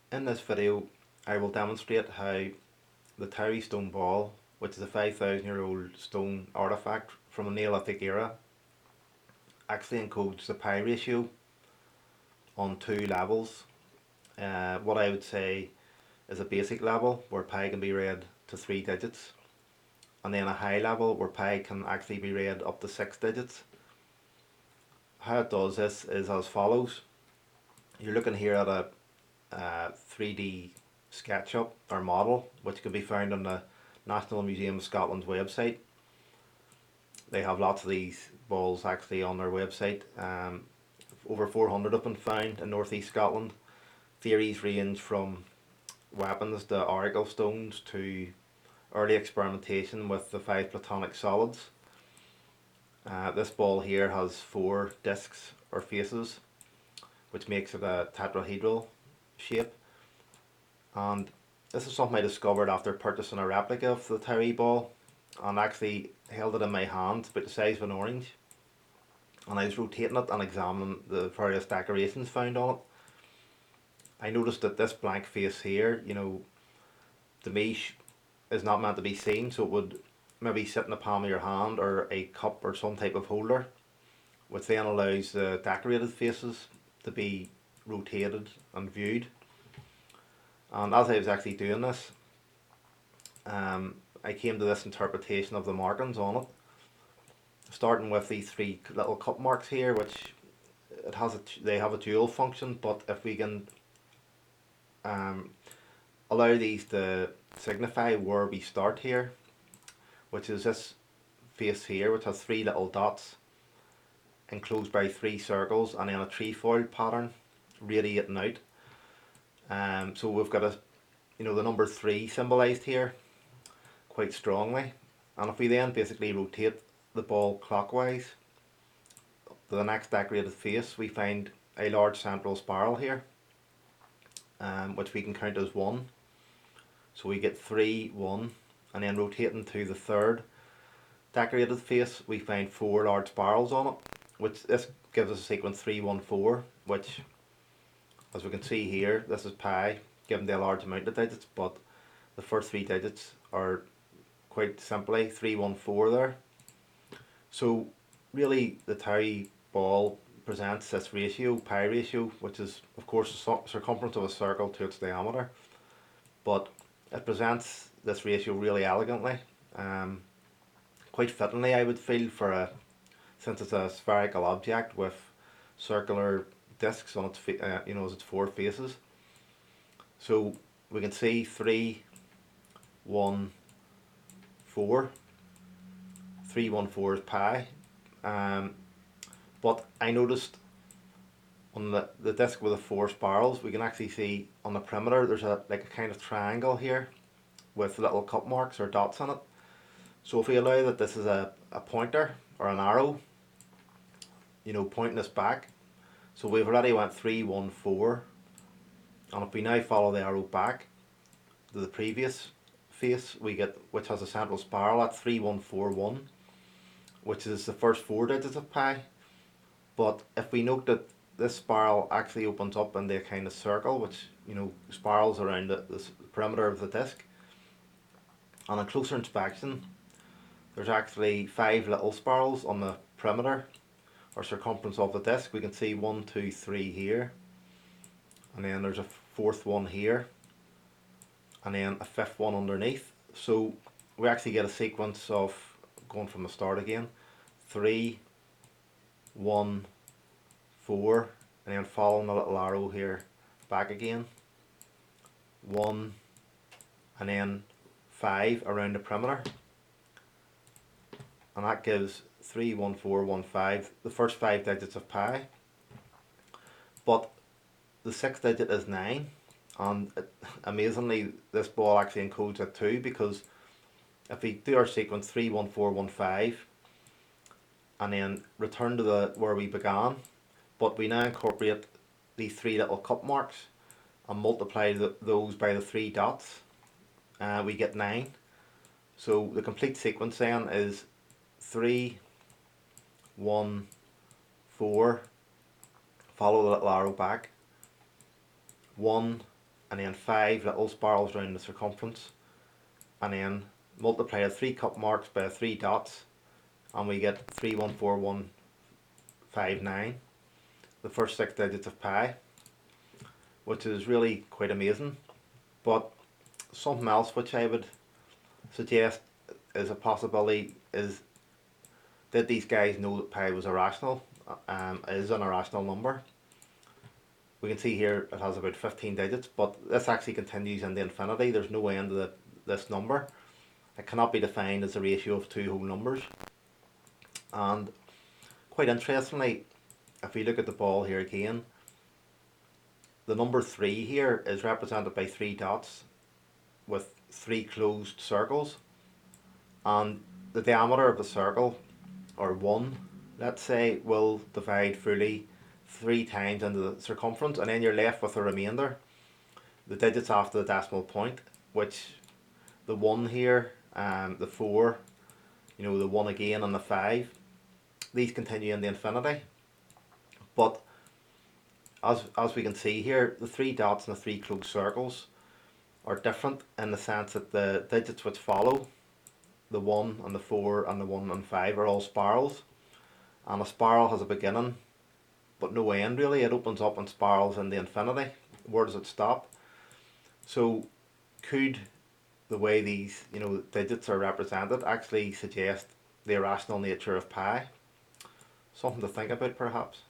In this video I will demonstrate how the Towie stone ball, which is a 5,000-year-old stone artefact from the Neolithic era, actually encodes the pi ratio on two levels. What I would say is a basic level where pi can be read to 3 digits, and then a high level where pi can actually be read up to 6 digits. How it does this is as follows. You're looking here at a 3D SketchUp or model, which can be found on the National Museum of Scotland's website. They have lots of these balls actually on their website. Over 400 have been found in northeast Scotland. Theories range from weapons to oracle stones to early experimentation with the 5 platonic solids. This ball here has 4 discs or faces, which makes it a tetrahedral shape. And this is something I discovered after purchasing a replica of the Towie ball, and actually held it in my hand, about the size of an orange. And I was rotating it and examining the various decorations found on it. I noticed that this blank face here, to me, is not meant to be seen, so it would maybe sit in the palm of your hand or a cup or some type of holder, which then allows the decorated faces to be rotated and viewed. And as I was actually doing this, I came to this interpretation of the markings on it, starting with these 3 little cup marks here, which they have a dual function, but if we can allow these to signify where we start here, which is this face here, which has 3 little dots enclosed by 3 circles and then a trefoil pattern radiating out. So we've got the number 3 symbolised here quite strongly, and if we then basically rotate the ball clockwise to the next decorated face, we find a large central spiral here, which we can count as 1. So we get 3, 1, and then rotating to the 3rd decorated face, we find 4 large spirals on it, which this gives us a sequence 3, 1, 4, which, as we can see here, this is pi given the large amount of digits, but the first 3 digits are quite simply 3, 1, 4 there. So really the Towie ball presents this ratio, pi ratio, which is of course the circumference of a circle to its diameter, but it presents this ratio really elegantly, quite fittingly I would feel, since it's a spherical object with circular discs on its as its 4 faces. So we can see 3, 1, 4. 3, 1, 4 is pi. But I noticed on the disc with the 4 spirals, we can actually see on the perimeter there's a kind of triangle here with little cup marks or dots on it. So if we allow that this is a pointer or an arrow, pointing us back, so we've already went 3, 1, 4, and if we now follow the arrow back to the previous face, we get, which has a central spiral at 3, 1, 4, 1, which is the first 4 digits of pi. But if we note that this spiral actually opens up into a kind of circle, which spirals around the perimeter of the disc, on a closer inspection there's actually 5 little spirals on the perimeter or circumference of the disc. We can see 1, 2, 3 here, and then there's a 4th one here, and then a 5th one underneath. So we actually get a sequence of, going from the start again, 3, 1, 4, and then following the little arrow here back again, 1, and then 5 around the perimeter, and that gives 3, 1, 4, 1, 5, the first 5 digits of pi. But the 6th digit is 9, and amazingly this ball actually encodes at 2, because if we do our sequence 3, 1, 4, 1, 5 and then return to where we began, but we now incorporate these 3 little cup marks and multiply those by the 3 dots, we get 9. So the complete sequence then is 3, 1, 4, follow the little arrow back, 1, and then 5 little spirals around the circumference, and then multiply the 3 cup marks by 3 dots, and we get 314159, the first 6 digits of pi, which is really quite amazing. But something else which I would suggest is a possibility is, did these guys know that pi was irrational? Is an irrational number. We can see here it has about 15 digits, but this actually continues into infinity. There's no end to this number. It cannot be defined as a ratio of two whole numbers. And quite interestingly, if we look at the ball here again, the number 3 here is represented by 3 dots with 3 closed circles, and the diameter of the circle, or 1 let's say, will divide fully 3 times into the circumference, and then you're left with the remainder, the digits after the decimal point, which the 1 here, the 4, the 1 again, and the 5, these continue into infinity. But as we can see here, the 3 dots and the 3 closed circles are different in the sense that the digits which follow, the 1 and the 4 and the 1 and 5, are all spirals, and a spiral has a beginning but no end really. It opens up and spirals into infinity. Where does it stop? So could the way these digits are represented actually suggest the irrational nature of pi? Something to think about perhaps.